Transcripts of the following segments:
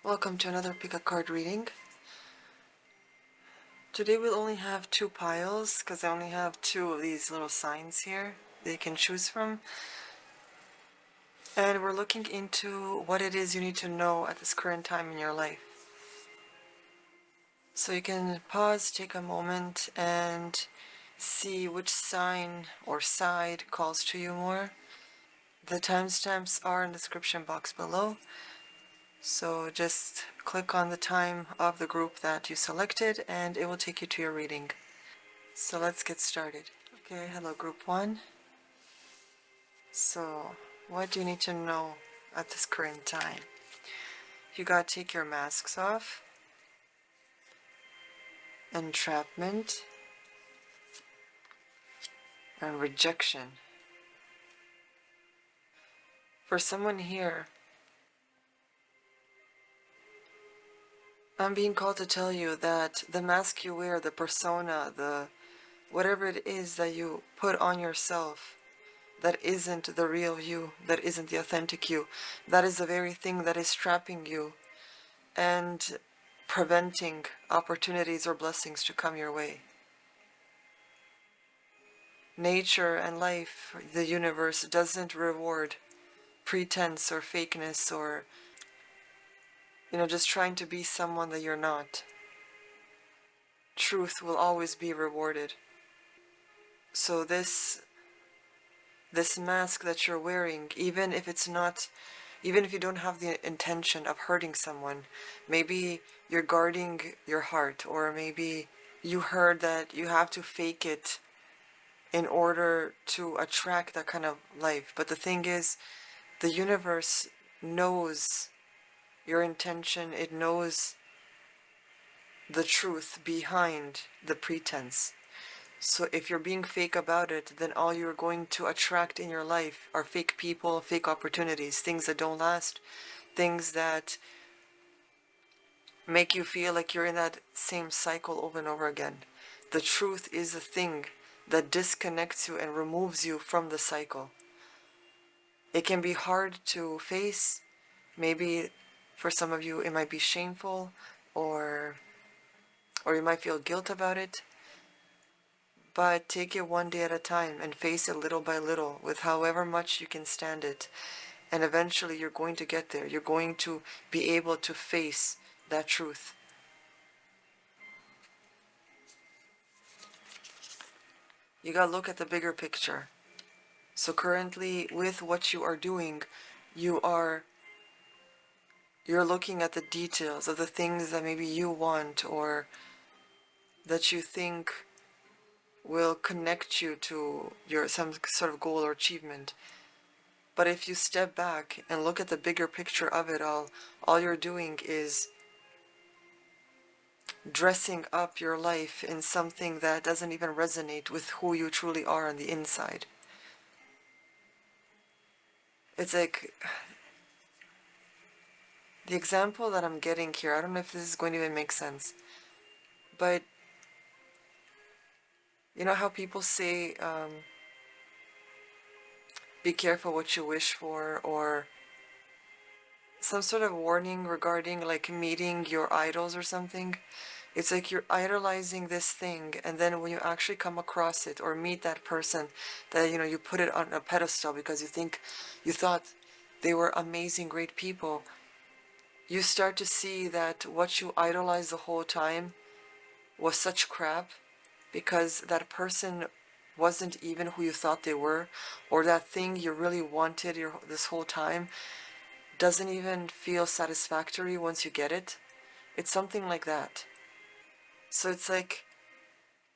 Welcome to another pick a card reading. Today we'll only have two piles because I only have two of these little signs here that you can choose from. And we're looking into what it is you need to know at this current time in your life. So you can pause, take a moment, and see which sign or side calls to you more. The timestamps are in the description box below. So just click on the time of the group that you selected and it will take you to your reading. So let's get started. Okay, hello group 1. So what do you need to know at this current time? You gotta take your masks off. Entrapment and rejection. For someone here, I'm being called to tell you that the mask you wear, the persona, the whatever it is that you put on yourself, that isn't the real you, that isn't the authentic you, that is the very thing that is trapping you and preventing opportunities or blessings to come your way. Nature and life, the universe, doesn't reward pretense or fakeness or just trying to be someone that you're not. Truth will always be rewarded. So this mask that you're wearing, even if you don't have the intention of hurting someone, maybe you're guarding your heart, or maybe you heard that you have to fake it in order to attract that kind of life. But the thing is, the universe knows your intention, it knows the truth behind the pretense. So if you're being fake about it, then all you're going to attract in your life are fake people, fake opportunities, things that don't last, things that make you feel like you're in that same cycle over and over again. The truth is the thing that disconnects you and removes you from the cycle. It can be hard to face. Maybe for some of you it might be shameful, or you might feel guilt about it. But take it one day at a time and face it little by little with however much you can stand it. And eventually you're going to get there. You're going to be able to face that truth. You gotta look at the bigger picture. So currently, with what you are doing, you're looking at the details of the things that maybe you want or that you think will connect you to some sort of goal or achievement. But if you step back and look at the bigger picture of it all you're doing is dressing up your life in something that doesn't even resonate with who you truly are on the inside. It's like, the example that I'm getting here, I don't know if this is going to even make sense, but you know how people say, be careful what you wish for, or some sort of warning regarding like meeting your idols or something? It's like you're idolizing this thing, and then when you actually come across it or meet that person that you put it on a pedestal because you thought they were amazing, great people, you start to see that what you idolized the whole time was such crap, because that person wasn't even who you thought they were, or that thing you really wanted this whole time doesn't even feel satisfactory once you get it. It's something like that. So it's like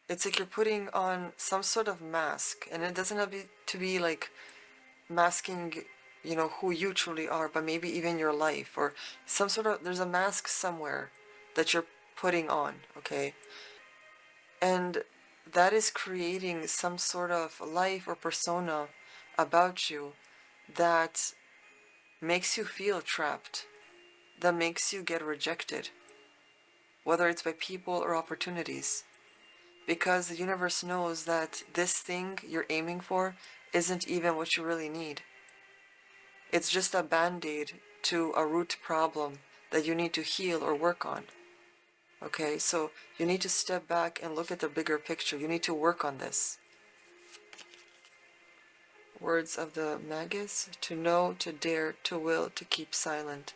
you're putting on some sort of mask, and it doesn't have to be like masking who you truly are, but maybe even your life, or there's a mask somewhere that you're putting on, okay? And that is creating some sort of life or persona about you that makes you feel trapped, that makes you get rejected, whether it's by people or opportunities. Because the universe knows that this thing you're aiming for isn't even what you really need. It's just a band-aid to a root problem that you need to heal or work on. Okay, so you need to step back and look at the bigger picture. You need to work on this. Words of the M.G.S. To know, to dare, to will, to keep silent.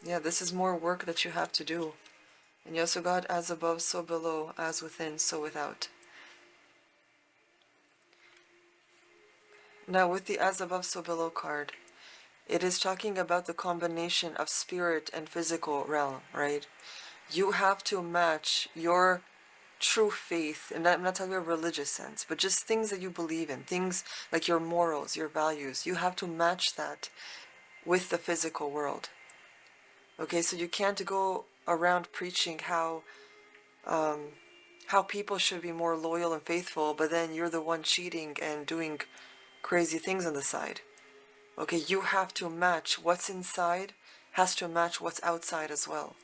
Yeah, this is more work that you have to do. And you also got as above, so below, as within, so without. Now with the as above, so below card, it is talking about the combination of spirit and physical realm, right? You have to match your true faith, and I'm not talking about religious sense, but just things that you believe in, things like your morals, your values. You have to match that with the physical world. Okay, so you can't go around preaching how people should be more loyal and faithful, but then you're the one cheating and doing crazy things on the side. Okay, you have to match what's inside, has to match what's outside as well.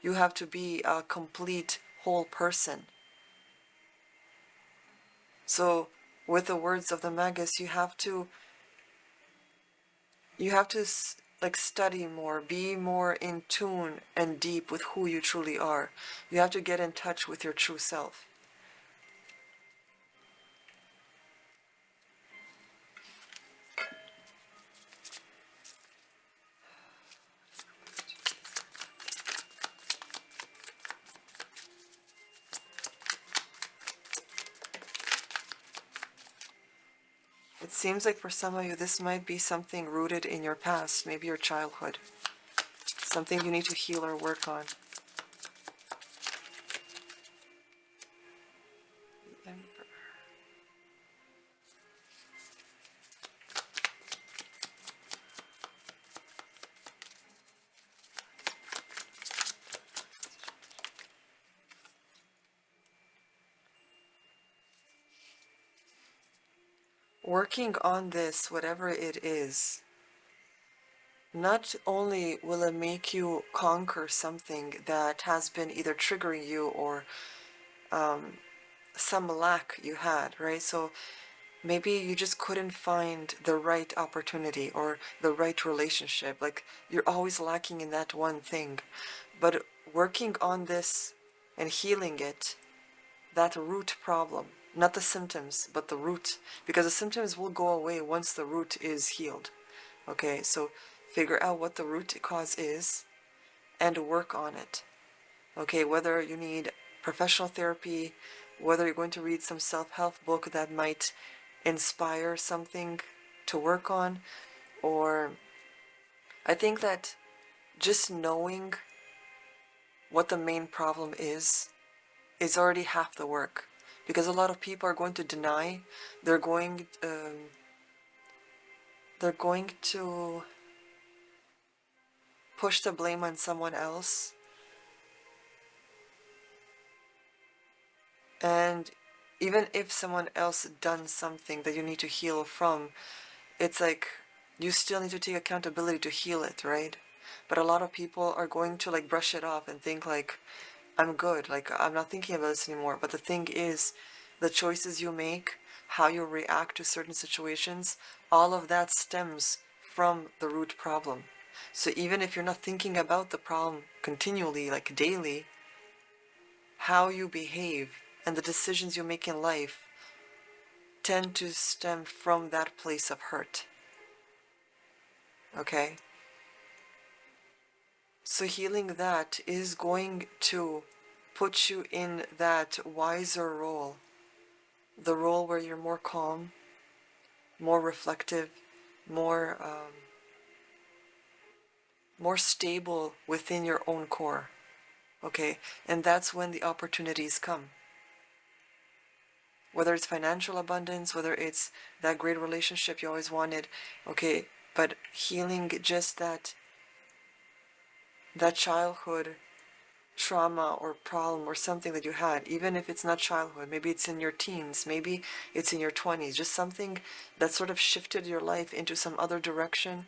You have to be a complete whole person. So with the words of the M.G.S, you have to like study more, be more in tune and deep with who you truly are. You have to get in touch with your true self. It seems like for some of you this might be something rooted in your past, maybe your childhood. Something you need to heal or work on. Working on this, whatever it is, not only will it make you conquer something that has been either triggering you or some lack you had, right? So maybe you just couldn't find the right opportunity or the right relationship. Like you're always lacking in that one thing. But working on this and healing it, that root problem, not the symptoms, but the root, because the symptoms will go away once the root is healed. Okay, so figure out what the root cause is and work on it. Okay, whether you need professional therapy, whether you're going to read some self-help book that might inspire something to work on, or I think that just knowing what the main problem is already half the work, because a lot of people are going to deny. They're going to push the blame on someone else, and even if someone else done something that you need to heal from, it's like you still need to take accountability to heal it, right? But a lot of people are going to like brush it off and think like, I'm good, like I'm not thinking about this anymore. But the thing is, the choices you make, how you react to certain situations, all of that stems from the root problem. So even if you're not thinking about the problem continually, like daily, how you behave and the decisions you make in life tend to stem from that place of hurt. Okay? So healing that is going to put you in that wiser role, the role where you're more calm, more reflective, more more stable within your own core. Okay? And that's when the opportunities come. Whether it's financial abundance, whether it's that great relationship you always wanted, okay, but healing just that childhood trauma or problem or something that you had, even if it's not childhood, maybe it's in your teens, maybe it's in your 20s, just something that sort of shifted your life into some other direction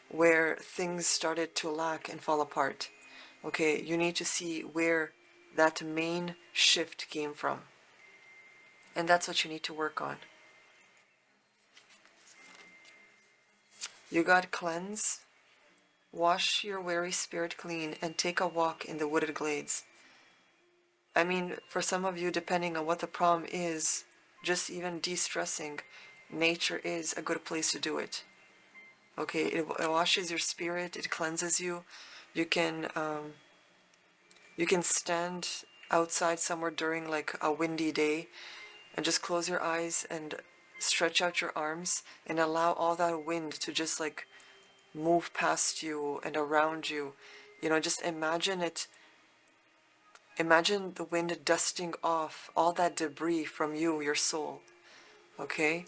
where things started to lack and fall apart. Okay, you need to see where that main shift came from. And that's what you need to work on. You got cleanse, Wash your weary spirit clean and take a walk in the wooded glades. I mean, for some of you, depending on what the problem is, just even de-stressing, nature is a good place to do it. Okay, it washes your spirit, it cleanses you. You can stand outside somewhere during like a windy day and just close your eyes and stretch out your arms and allow all that wind to just like move past you and around you. You know, just imagine it. Imagine the wind dusting off all that debris from you, your soul. Okay?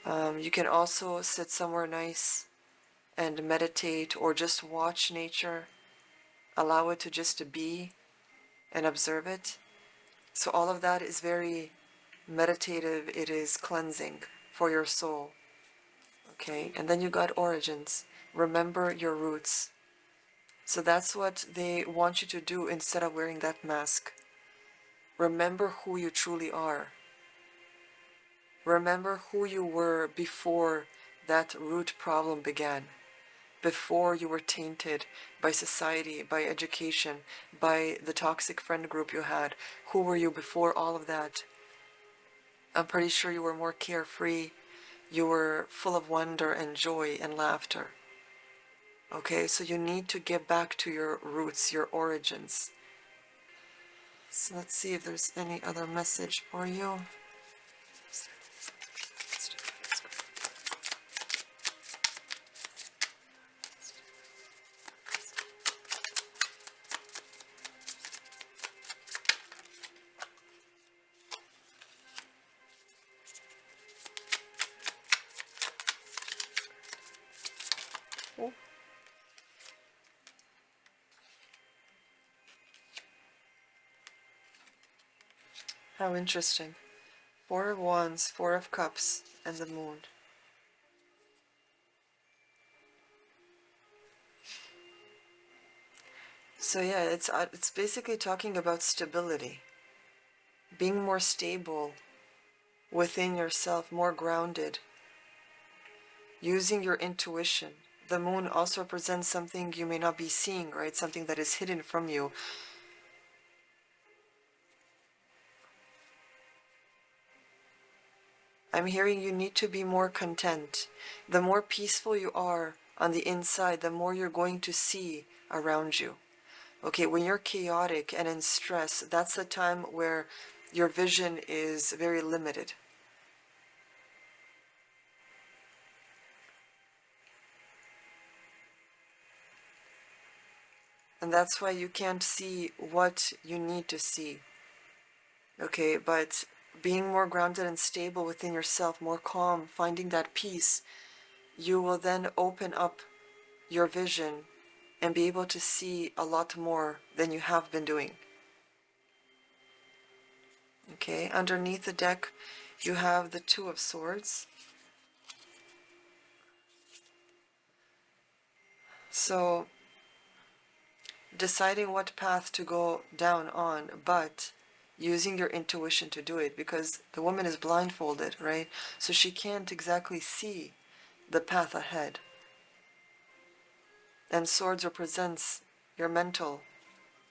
You can also sit somewhere nice and meditate or just watch nature. Allow it to just be and observe it. So all of that is very meditative. It is cleansing for your soul. Okay? And then you got origins. Remember your roots. So that's what they want you to do instead of wearing that mask. Remember who you truly are. Remember who you were before that root problem began. Before you were tainted by society, by education, by the toxic friend group you had. Who were you before all of that? I'm pretty sure you were more carefree. You were full of wonder and joy and laughter. Okay, so you need to get back to your roots, your origins. So let's see if there's any other message for you. Oh, how interesting. Four of Wands, Four of Cups, and the Moon. So yeah, it's basically talking about stability. Being more stable within yourself, more grounded. Using your intuition. The moon also represents something you may not be seeing, right? Something that is hidden from you. I'm hearing you need to be more content. The more peaceful you are on the inside, the more you're going to see around you. Okay, when you're chaotic and in stress, that's the time where your vision is very limited. And that's why you can't see what you need to see. Okay, but being more grounded and stable within yourself, more calm, finding that peace, you will then open up your vision and be able to see a lot more than you have been doing. Okay, underneath the deck, you have the Two of Swords. So, deciding what path to go down on, but using your intuition to do it, because the woman is blindfolded, right? So she can't exactly see the path ahead. And swords represents your mental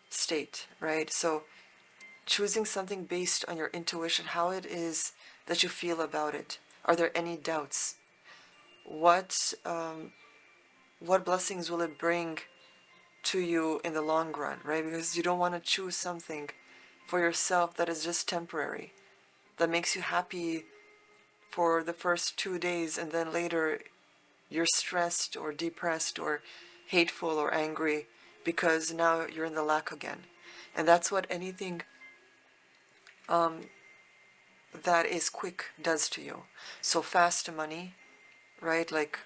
state, right? So choosing something based on your intuition, how it is that you feel about it. Are there any doubts? What blessings will it bring to you in the long run, right? Because you don't want to choose something for yourself that is just temporary, that makes you happy for the first 2 days, and then later you're stressed or depressed or hateful or angry because now you're in the lack again. And that's what anything that is quick does to you. So fast money, right? Like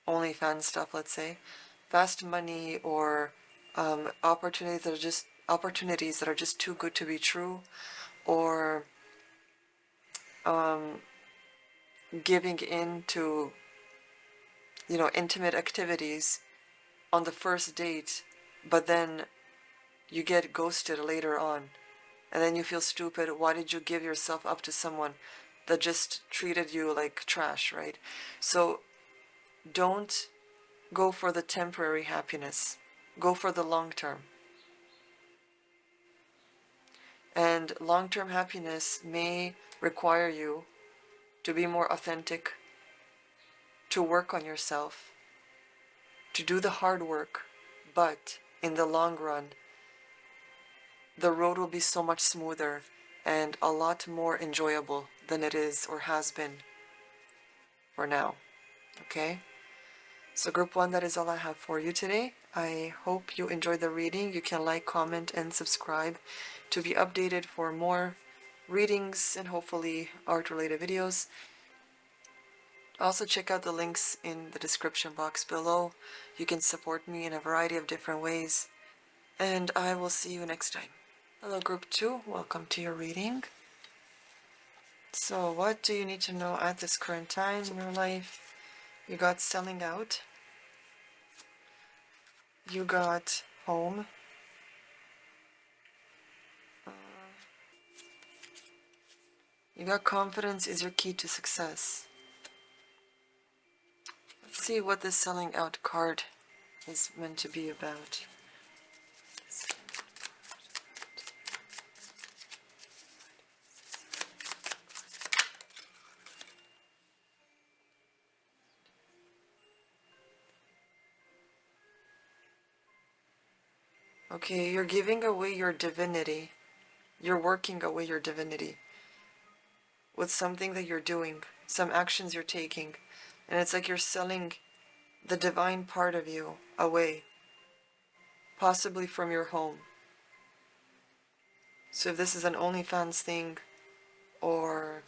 OnlyFans stuff, let's say. Fast money or opportunities that are just too good to be true, or giving in to, intimate activities on the first date, but then you get ghosted later on, and then you feel stupid. Why did you give yourself up to someone that just treated you like trash, right? So don't go for the temporary happiness. Go for the long term. And long-term happiness may require you to be more authentic, to work on yourself, to do the hard work, but in the long run, the road will be so much smoother and a lot more enjoyable than it is or has been for now. Okay? So group 1, that is all I have for you today. I hope you enjoyed the reading. You can like, comment, and subscribe to be updated for more readings and hopefully art-related videos. Also check out the links in the description box below. You can support me in a variety of different ways. And I will see you next time. Hello group 2, welcome to your reading. So what do you need to know at this current time in your life? You got selling out. You got home. You got confidence is your key to success. Let's see what this selling out card is meant to be about. Okay, you're giving away your divinity. You're working away your divinity with something that you're doing, some actions you're taking. And it's like you're selling the divine part of you away, possibly from your home. So if this is an OnlyFans thing, or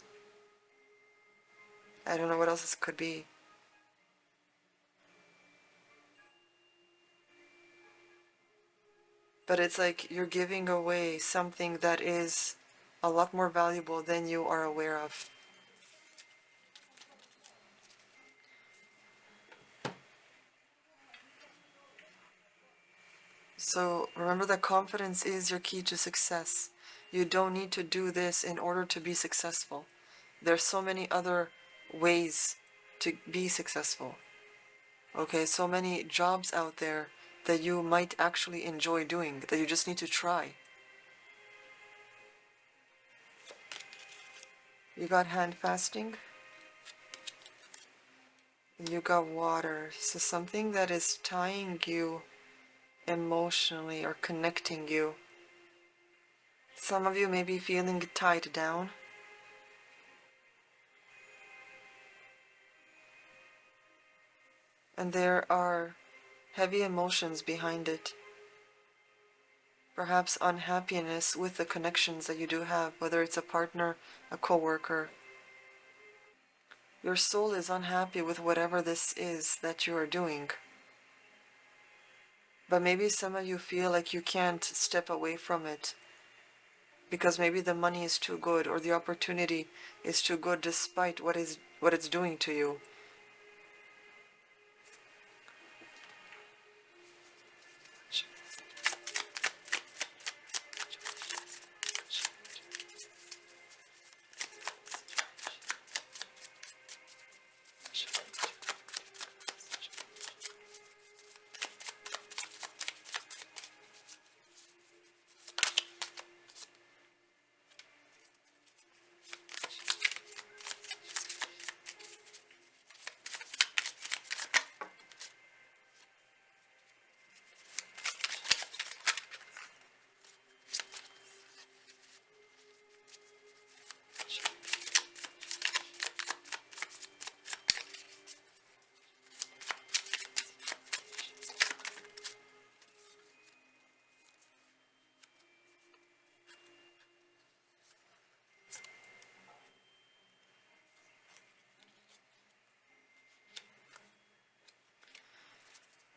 I don't know what else this could be. But it's like you're giving away something that is a lot more valuable than you are aware of. So remember that confidence is your key to success. You don't need to do this in order to be successful. There's so many other ways to be successful. Okay, so many jobs out there that you might actually enjoy doing, that you just need to try. You got hand fasting. You got water. So something that is tying you emotionally or connecting you. Some of you may be feeling tied down. And there are heavy emotions behind it. Perhaps unhappiness with the connections that you do have, whether it's a partner, a co-worker. Your soul is unhappy with whatever this is that you are doing. But maybe some of you feel like you can't step away from it because maybe the money is too good or the opportunity is too good despite what it's doing to you.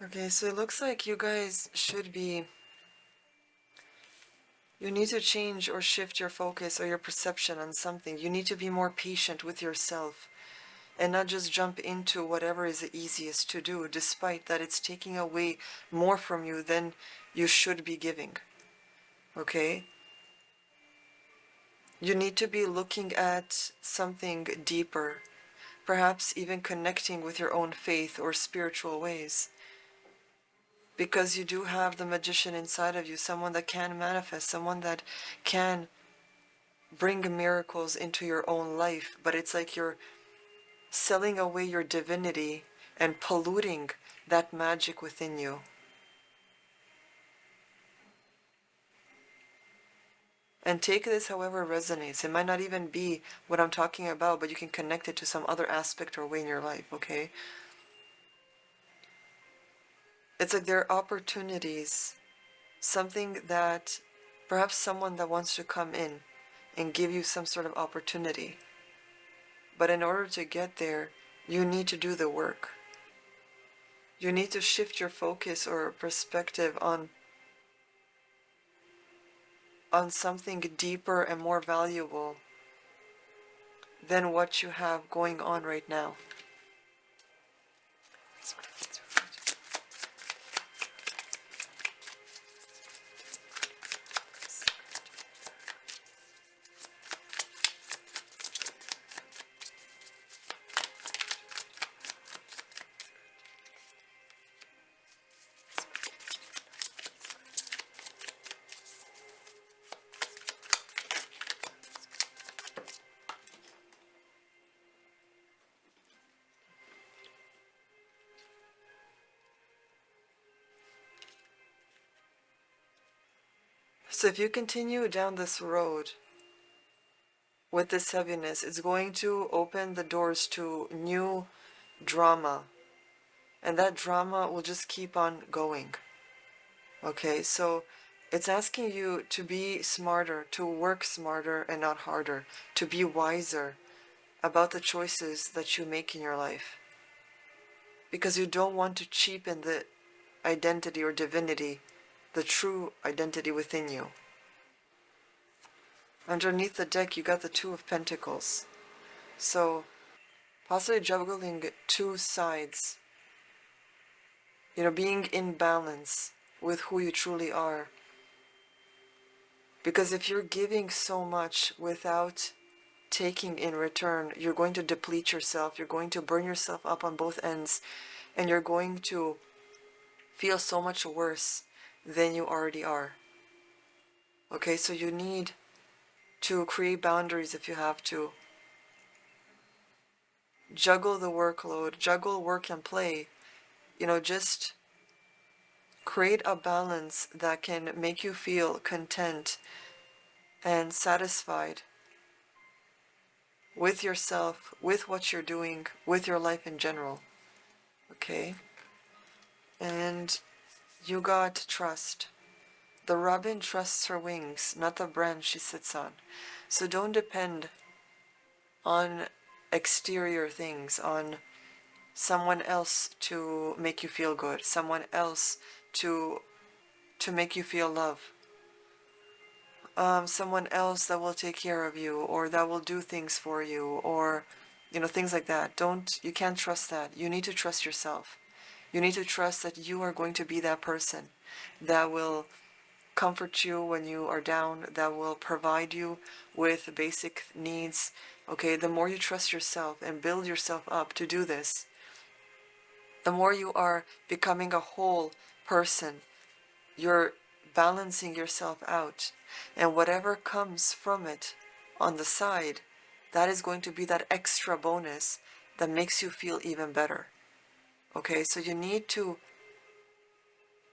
Okay, so it looks like you guys should be... You need to change or shift your focus or your perception on something. You need to be more patient with yourself and not just jump into whatever is the easiest to do, despite that it's taking away more from you than you should be giving. Okay? You need to be looking at something deeper, perhaps even connecting with your own faith or spiritual ways. because you do have the magician inside of you, someone that can manifest, someone that can bring miracles into your own life, but it's like you're selling away your divinity and polluting that magic within you. And take this however resonates. It might not even be what I'm talking about, but you can connect it to some other aspect or way in your life, okay? It's like there are opportunities, something that perhaps someone that wants to come in and give you some sort of opportunity. But in order to get there, you need to do the work. You need to shift your focus or perspective on something deeper and more valuable than what you have going on right now. So if you continue down this road with this heaviness, it's going to open the doors to new drama. And that drama will just keep on going. Okay, so it's asking you to be smarter, to work smarter and not harder, to be wiser about the choices that you make in your life. Because you don't want to cheapen the identity or divinity, the true identity within you. Underneath the deck, you got the Two of Pentacles. So, possibly juggling two sides. You know, being in balance with who you truly are. Because if you're giving so much without taking in return, you're going to deplete yourself, you're going to burn yourself up on both ends, and you're going to feel so much worse than you already are. Okay, so you need to create boundaries if you have to. Juggle the workload, juggle work and play. You know, just create a balance that can make you feel content and satisfied with yourself, with what you're doing, with your life in general. Okay? And you got trust. The robin trusts her wings, not the branch she sits on. So don't depend on exterior things, on someone else to make you feel good, someone else to make you feel love. Someone else that will take care of you, or that will do things for you, or, you know, things like that. You can't trust that. You need to trust yourself. You need to trust that you are going to be that person that will comfort you when you are down, that will provide you with basic needs. Okay, the more you trust yourself and build yourself up to do this, the more you are becoming a whole person. You're balancing yourself out, and whatever comes from it on the side, that is going to be that extra bonus that makes you feel even better. Okay, so you need to,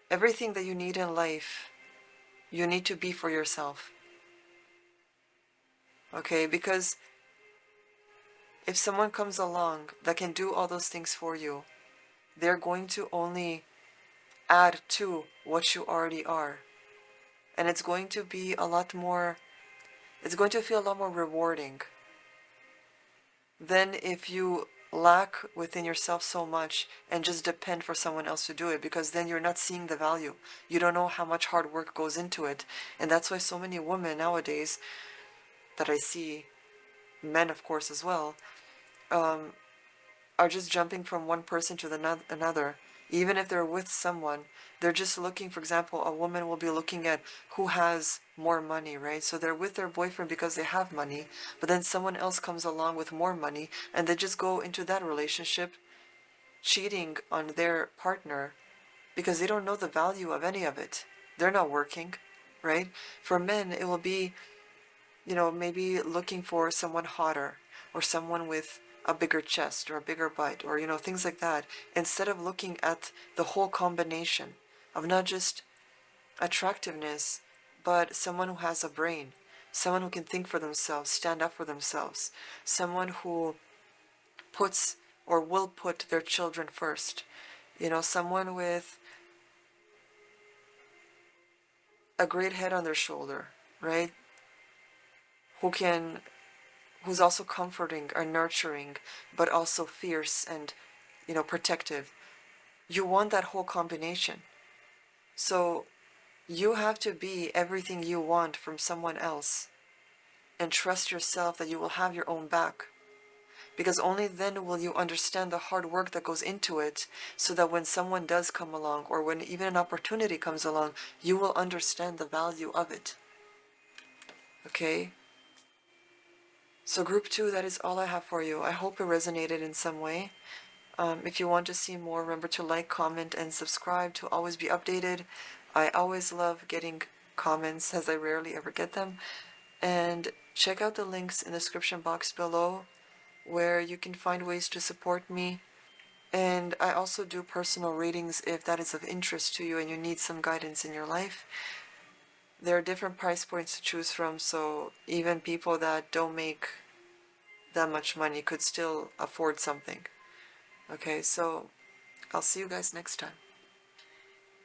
everything that you need in life, you need to be for yourself. Okay, because if someone comes along that can do all those things for you, they're going to only add to what you already are. And it's going to be a lot more, it's going to feel a lot more rewarding than if you lack within yourself so much and just depend for someone else to do it, because then you're not seeing the value. You don't know how much hard work goes into it. And that's why so many women nowadays that I see, men of course as well, are just jumping from one person to another. Even if they're with someone, they're just looking, for example, a woman will be looking at who has more money, right? So they're with their boyfriend because they have money, but then someone else comes along with more money, and they just go into that relationship cheating on their partner because they don't know the value of any of it. They're not working, right? For men, it will be, maybe looking for someone hotter or someone with a bigger chest or a bigger butt or, things like that, instead of looking at the whole combination of not just attractiveness, but someone who has a brain, someone who can think for themselves, stand up for themselves, someone who puts or will put their children first, someone with a great head on their shoulder, right? Who's also comforting or nurturing, but also fierce and, protective. You want that whole combination. So you have to be everything you want from someone else and trust yourself that you will have your own back. Because only then will you understand the hard work that goes into it, so that when someone does come along or when even an opportunity comes along, you will understand the value of it. Okay? So group 2, that is all I have for you. I hope it resonated in some way. If you want to see more, remember to like, comment, and subscribe to always be updated. I always love getting comments, as I rarely ever get them. And check out the links in the description box below, where you can find ways to support me. And I also do personal readings if that is of interest to you and you need some guidance in your life. There are different price points to choose from, so even people that don't make that much money could still afford something. Okay, so I'll see you guys next time.